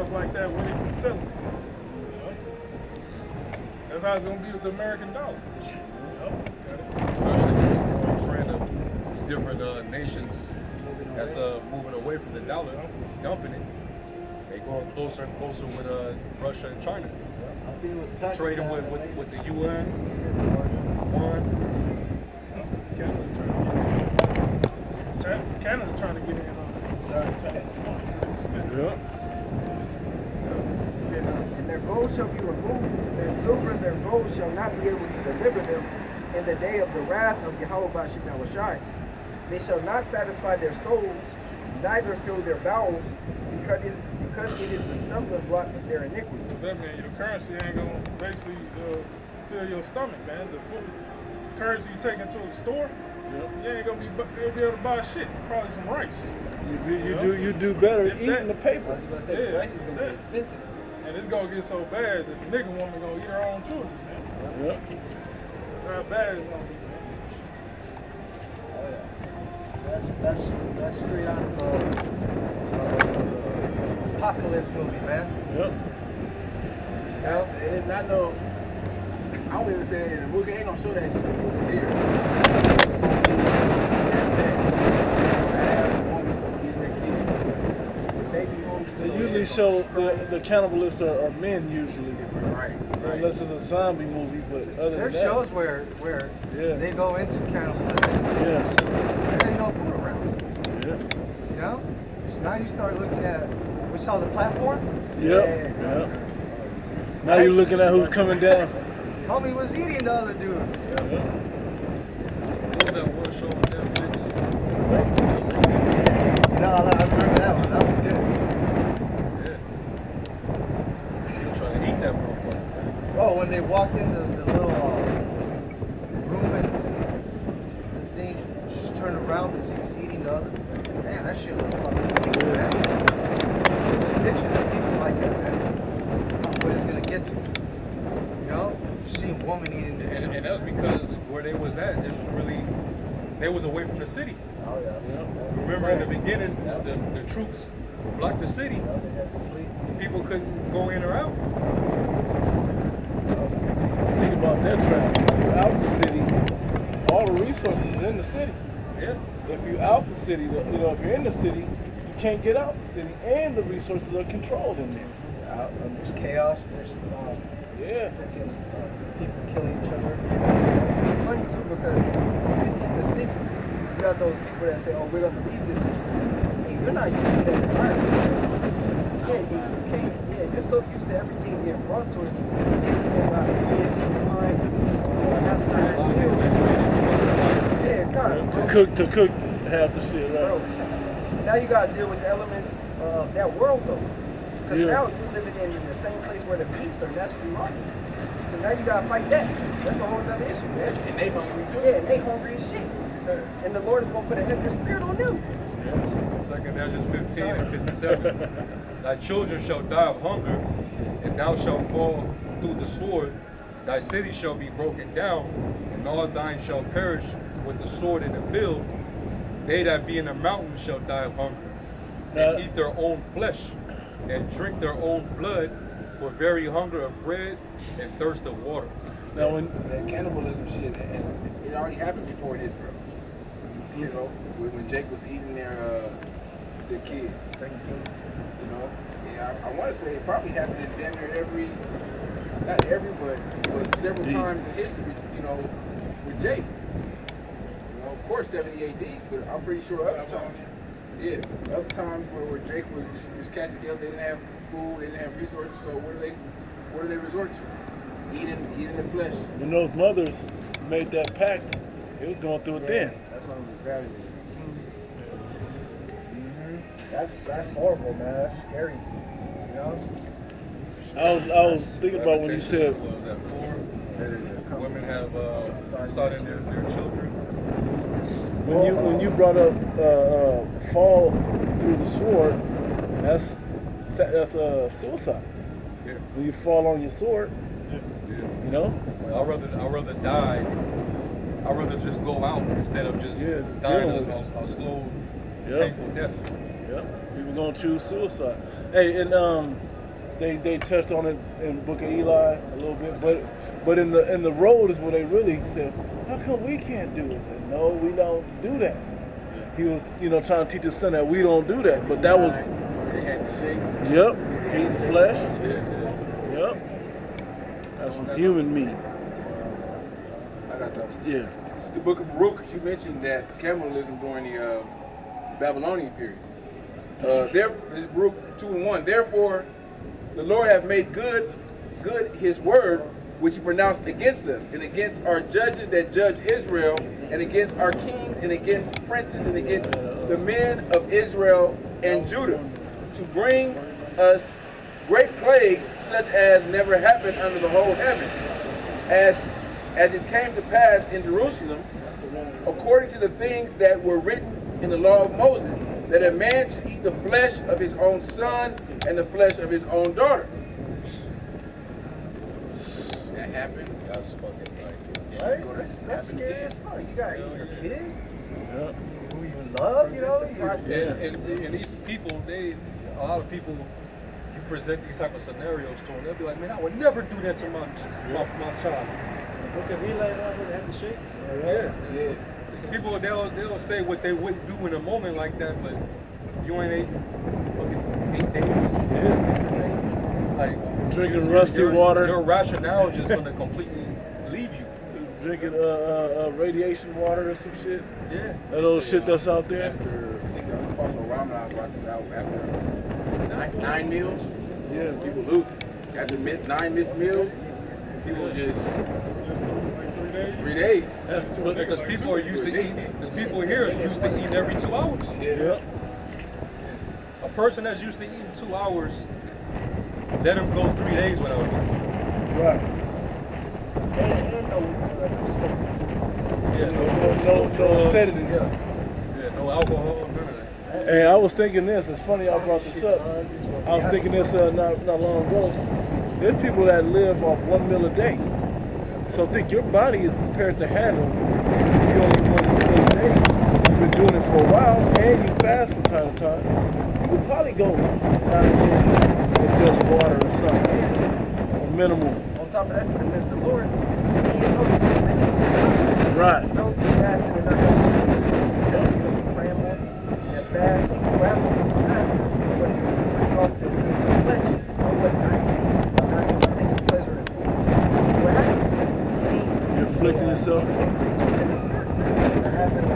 stuff like that when they can sell it. That's how it's gonna be with the American dollar. Especially the trend of these different nations that's moving away from the dollar, dumping it. They going closer and closer with Russia and China. I think it was Pakistan. Trading with the UN, Canada trying to get in on It says, and their gold shall be removed, their silver and their gold shall not be able to deliver them in the day of the wrath of Yahweh Bashim Yahushai. They shall not satisfy their souls, neither fill their bowels, because it is the stumbling block of their iniquity. That means your currency ain't gonna basically fill your stomach, man. The food currency you take into a store, you ain't gonna be able to buy shit. Probably some rice. You do better eating the paper. I was about to say, the rice is gonna be expensive. And it's gonna get so bad that the nigga woman gonna eat her own children, man. Yep. That's how bad it's gonna be, man. That's straight out of apocalypse movie, man. Yep. And I know, I don't even say it in the movie, ain't gonna show that shit in the movies here. They usually show the cannibalists are men usually. Right. Unless it's a zombie movie, but other There's than that. shows where they go into cannibalism. Yes. There ain't no food around. Yeah. You know? So now you start looking at, we saw the platform? Yep. Now you're looking at who's coming down. Homie was eating the other dudes. what was that one show on Netflix? No, I remember that one. That was good. They're trying to eat that motherfucker. Oh, when they walked in the little room and the thing just turned around as he was eating the other. Man, that shit was fucking good, man. Just picture this people like that, man. What it's gonna get to. You know? Just seeing a woman eating the And that was because where they was at, it was really, they was away from the city. Oh, yeah. Remember in the beginning, the troops blocked the city. People couldn't go in or out. Think about that travel. You're out the city, all the resources is in the city. Yeah. If you're out the city, if you're in the city, you can't get out the city, and the resources are controlled in there. There's chaos. There's Yeah. freaking people killing each other. It's funny too because in the city, you got those people that say, "Oh, we're gonna leave this city," and you're not used to that environment. Yeah, you can't. Yeah, you're so used to everything being brought to us. Yeah, you know, like, behind, have certain skills. Yeah, God. To cook half the shit, right? Bro, now you gotta deal with the elements of that world though. Because now you're living in the same place where the beasts are naturally marked. So now you gotta fight that. That's a whole other issue, man. And they hungry too. Yeah, and they hungry as shit. And the Lord is gonna put a heavier spirit on them. Yeah. 2 Ezra 15 and 57. Thy children shall die of hunger, and thou shalt fall through the sword. Thy city shall be broken down, and all thine shall perish with the sword in the field. They that be in the mountains shall die of hunger, and eat their own flesh, and drink their own blood, for very hunger of bread and thirst of water. Now when That cannibalism shit, it already happened before in Israel. You know, when Jake was eating their kids. You know, yeah, I want to say it probably happened in Denver not every, but several times in history. You know, with Jake. You know, of course 70 AD, but I'm pretty sure other times. Yeah, other times where Jake was just catching them, they didn't have food, they didn't have resources. So what do they resort to? Eating the flesh. when those mothers made that pact, it was going through it then. That's what I'm grabbing. That's horrible, man. That's scary. You know? I was thinking about when you said What was that, 4? Women have sought in their children. when you brought up fall through the sword, that's suicide. Yeah. When you fall on your sword, you know. I'd rather die. I'd rather just go out instead of just just dying deal with a slow, Yep. painful death. Yeah, people gonna choose suicide. Hey, and they touched on it in Book of Eli a little bit, but in the road is where they really said, how come we can't do it? I said, no, we don't do that. He was, trying to teach his son that we don't do that, but that was. They had the shakes. Yep, he's flesh. Yep, that's some human meat. I got something. Yeah. This is the book of Baruch. You mentioned that cannibalism during the Babylonian period. This is Baruch 2:1. Therefore, the Lord hath made good his word, which he pronounced against us, and against our judges that judge Israel, and against our kings, and against princes, and against the men of Israel and Judah, to bring us great plagues such as never happened under the whole heaven, as it came to pass in Jerusalem, according to the things that were written in the law of Moses, that a man should eat the flesh of his own son and the flesh of his own daughter. That happened. That's fucking nice. Right? That's scary as fuck. You gotta eat your kids Yep. who you love, you know? And these people, a lot of people, you present these type of scenarios to them, they'll be like, man, I would never do that to my child. Look at Eli when they have the shakes. Yeah. People, they'll say what they wouldn't do in a moment like that, but you ain't ate fucking 8 days. Like Drinking rusty water. Your rationale is just gonna completely leave you. Drinking radiation water or some shit. Yeah. That old shit that's out there. After, I think also Ramadan brought this out after 9 meals. Yeah. People lose it. After 9 missed meals, people just 3 days. That's Because people are used to eating. Because people here are used to eating every 2 hours. Yep. A person that's used to eating 2 hours, let them go 3 days without eating. Right. And no smoke. Yeah, No drugs. sedatives. Yeah, no alcohol, none of that. Hey, I was thinking this. It's funny I brought this up. I was thinking this not long ago. There's people that live off 1 meal a day. So think your body is prepared to handle if you only eat 1 meal a day. You've been doing it for a while and you fast from time to time. You could probably go down with just water or something. Or minimal. On top of that, the Lord, He is holy. Right. No fasting is not helping. You're going to be praying more. That fasting, you have to be fasting. But you're putting off the flesh of what God gave you. Not taking pleasure in food. What happens is You're afflicting yourself. increase within the spirit. That happens.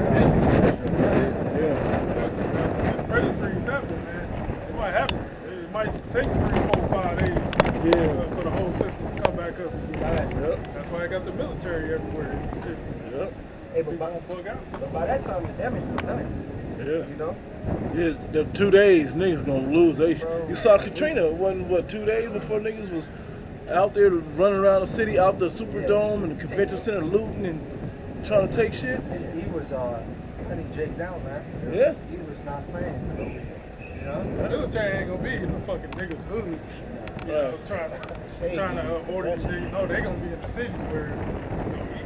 Yeah. It's credit freeze happening, man. It might happen. It might take 3, 4, 5 days for the whole system to come back up. Yep. That's why I got the military everywhere in the city. Yep. Hey, People won't bug out. but by that time, the damage is done. Yeah. You know? Yeah, the 2 days niggas gonna lose. You saw Katrina. It wasn't 2 days before niggas was out there running around the city, out the Superdome and the convention center looting and trying to take shit. He was cutting Jake down, man. Yeah. He was not playing. You know? The military ain't gonna be in the fucking niggas' hood. You know, trying to order these niggas. No, they gonna be in the city where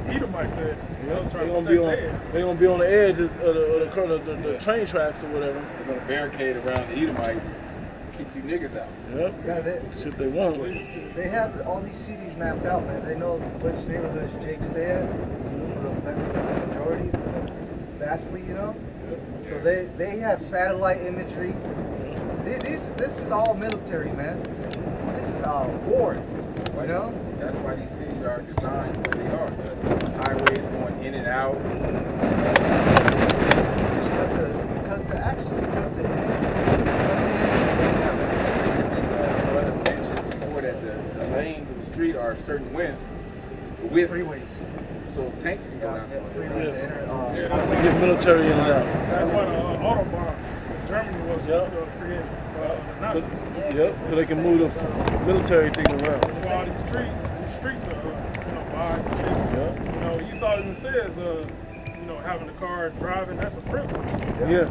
Edomites said, trying to protect their ass. They gonna be on the edge of the train tracks or whatever. They're going to barricade around the Edomites, keep you niggas out. Yep. Yeah, Shit they want. they have all these cities mapped out, man. They know which neighborhoods Jake stay at, for the majority, vastly, you know? So they have satellite imagery. This is all military, man. This is war, you know? That's why these cities are designed the way they are. The highways going in and out. Just cut the action, cut the Brother mentioned before that the lanes of the street are a certain width. freeways. So tanks can go down. Freeways to enter. To get military in and out. That's why the Autobahn in Germany was created. The So, Nazis. so they can move the military thing around. That's why all these streets are, wide and shit. Yeah. Esau even says, having a car, driving, that's a privilege. Yeah.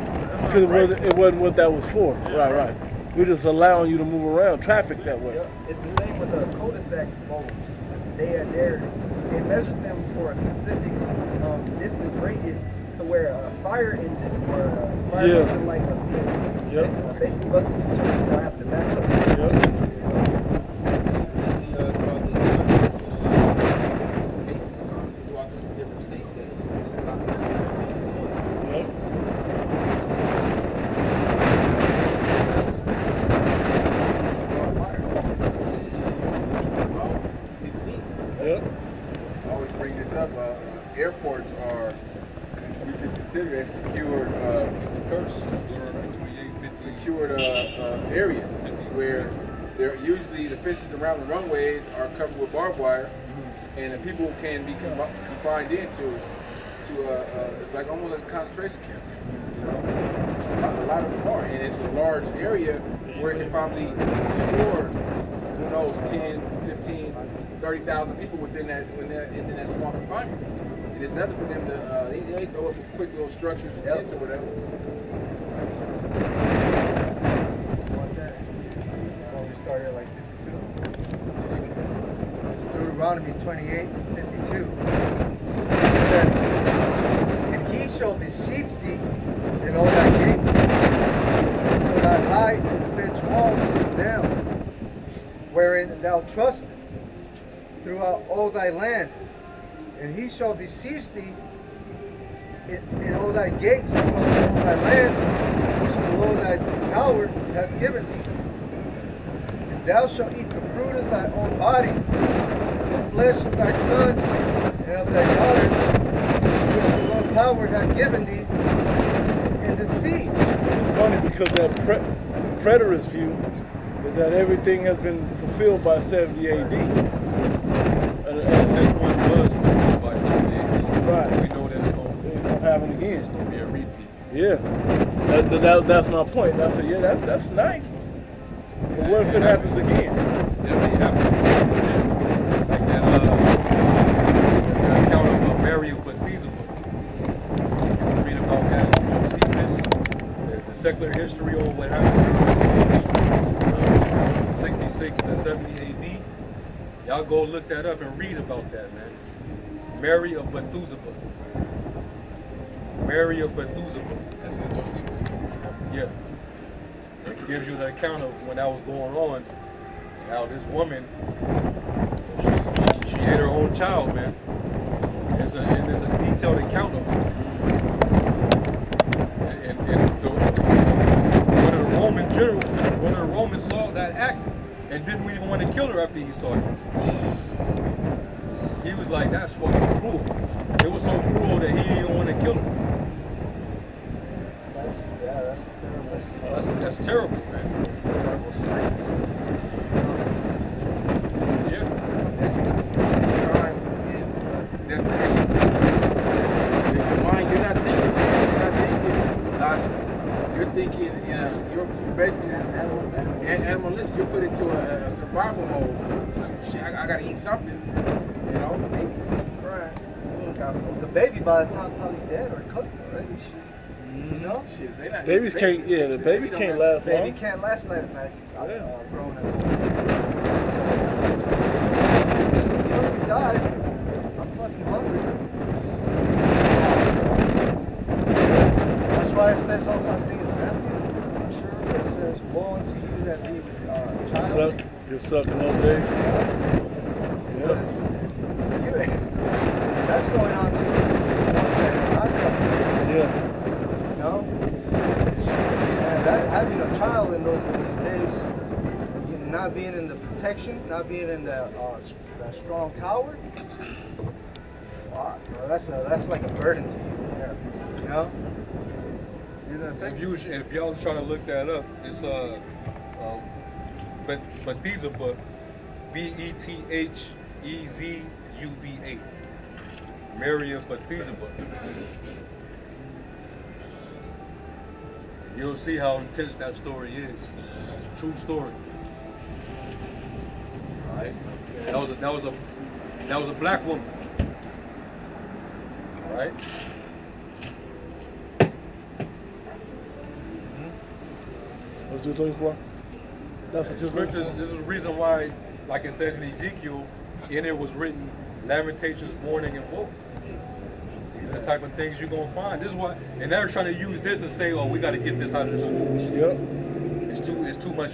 Because it wasn't what that was for. Right. We're just allowing you to move around traffic that way. It's the same with the cul-de-sac bulbs. They measured them for a specific distance radius to where a fire engine or a fire engine like a vehicle basically buses into it, they'll have to back up. Yep. areas where they're usually the fences around the runways are covered with barbed wire, and the people can be confined into it's like almost like a concentration camp. You know, a lot of them are, and it's a large area where it can probably store, who knows, 10, 15, 30,000 people within that small confinement. And it's nothing for them to they throw up quick little structures and tents or whatever. We started like 52. Deuteronomy 28:52. It says, "And he shall beseech thee in all thy gates, so that high and fence walls down, wherein thou trustest, throughout all thy land. And he shall beseech thee in all thy gates, throughout all thy land, which the Lord thy power hath given thee. And thou shalt eat the fruit of thy own body, the flesh of thy sons and of thy daughters, which the Lord power hath given thee in the siege." It's funny because that preterist view is that everything has been fulfilled by 70 AD. This one was fulfilled by 70 AD. Right. We know that it's going to happen again. It's going to be a repeat. Yeah. That's my point. I said, yeah, that's nice. But what if it happens again? Definitely happens. Like that account of Mary of Bethesda. Read about that in Josephus, the secular history of what happened during 66 to 70 AD. Y'all go look that up and read about that, man. Mary of Bethesda. Mary of Bethesda. That's in Josephus. Yeah. It gives you the account of when that was going on. Now this woman, she had her own child, man. There's a detailed account of it. And one of the Romans saw that act and didn't even want to kill her after he saw it. He was like, that's fucking cruel. It was so cruel that he didn't want to kill her. That's terrible, man. It's a terrible sight. Yeah. Time and desperation. In your mind, you're not thinking logical. You're thinking, you're basically animalistic. You're put into a survival mode. Like, shit, I gotta eat something. You know, Baby just keep crying. He ain't got food. The baby by the time probably dead or cooked already. Shit. You know? shit, they not. Babies can't, the baby can't last Baby long. can't last like that. Grown up. So, you know, you die. I'm fucking hungry. That's why it says also, I think it's Matthew. I'm sure it says, "Woe unto you that be child." You're sucking those days. Because that's going on too. Yeah. You know? And that, having a child in these days, not being in the protection, not being in that strong tower, fuck, bro, that's like a burden to you. Yeah. You know? If y'all trying to look that up, it's Bethesda, Bethzezuba. Mary of Bethesda. You'll see how intense that story is. True story. All right. That was a black woman. All right. What you looking for? That's what you're looking for. This is the reason why, like it says in Ezekiel, in it was written lamentations, mourning, and woe. These are the type of things you're gonna find. This is why, and they're trying to use this to say, "Oh, we got to get this out of the schools." Yep. It's too much